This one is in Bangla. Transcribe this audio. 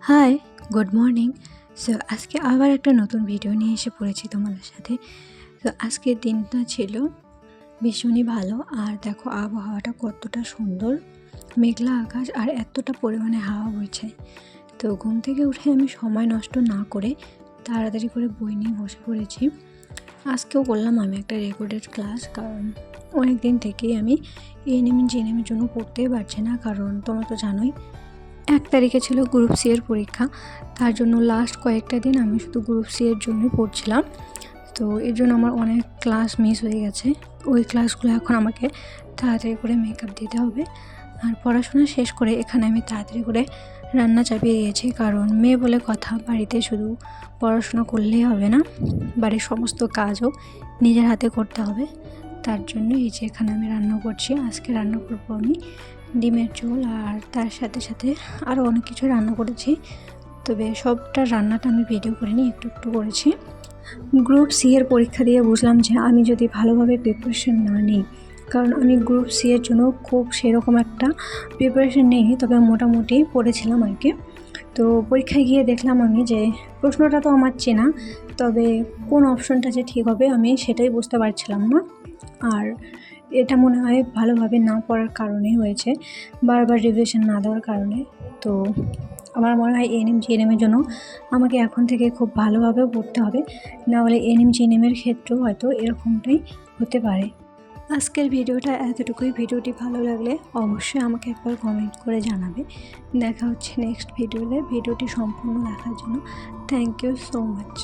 High, good morning. সো আজকে আবার একটা নতুন ভিডিও নিয়ে এসে পড়েছি তোমাদের সাথে। তো আজকের দিনটা ছিল ভীষণই ভালো। আর দেখো আবহাওয়াটা কতটা সুন্দর, মেঘলা আকাশ আর এতটা পরিমাণে হাওয়া বইছে। তো ঘুম থেকে উঠে আমি সময় নষ্ট না করে তাড়াতাড়ি করে বই নিয়ে বসে পড়েছি। আজকেও করলাম আমি একটা রেকর্ডেড ক্লাস, কারণ অনেক দিন থেকেই আমি এএনএম জিএনএমের জন্য পড়তেই পারছি না। কারণ তোমরা তো জানোই 1 তারিখে ছিল গ্রুপ সি এর পরীক্ষা। তার জন্য লাস্ট কয়েকটা দিন আমি শুধু গ্রুপ সি এর জন্যই পড়ছিলাম। তো এর জন্য আমার অনেক ক্লাস মিস হয়ে গেছে। ওই ক্লাসগুলো এখন আমাকে তাড়াতাড়ি করে মেকআপ দিতে হবে। আর পড়াশোনা শেষ করে এখানে আমি তাড়াতাড়ি করে রান্না চাপিয়ে দিয়েছি, কারণ মেয়ে বলে কথা, বাড়িতে শুধু পড়াশোনা করলেই হবে না, বাড়ির সমস্ত কাজও নিজের হাতে করতে হবে। তার জন্য এই যে এখানে আমি রান্না করছি। আজকে রান্না করবো আমি ডিমের ঝোল, আর তার সাথে সাথে আরও অনেক কিছু রান্না করেছি। তবে সবটা রান্নাটা আমি ভিডিও করিনি, একটু একটু করেছি। গ্রুপ সি এর পরীক্ষা দিয়ে বুঝলাম যে আমি যদি ভালোভাবে প্রিপারেশন না নিই, কারণ আমি গ্রুপ সি এর জন্য খুব সেরকম একটা প্রিপারেশন নিইনি, তবে মোটামুটি পড়েছিলাম আর কি। তো পরীক্ষায় গিয়ে দেখলাম আমি যে প্রশ্নটা তো আমার চেনা, তবে কোন অপশনটা যে ঠিক হবে আমি সেটাই বুঝতে পারছিলাম না। আর এটা মনে হয় ভালোভাবে না পড়ার কারণেই হয়েছে, বারবার রিভিশন না দেওয়ার কারণে। তো আমার মনে হয় এএনএম জিএনএমের জন্য আমাকে এখন থেকে খুব ভালোভাবে পড়তে হবে, না হলে এএনএম জিএনএমের ক্ষেত্রেও হয়তো এরকমটাই হতে পারে। আজকের ভিডিওটা এতটুকুই। ভিডিওটি ভালো লাগলে অবশ্যই আমাকে একবার কমেন্ট করে জানাবে। দেখা হচ্ছে নেক্সট ভিডিওতে। ভিডিওটি সম্পূর্ণ দেখার জন্য থ্যাংক ইউ সো মাচ।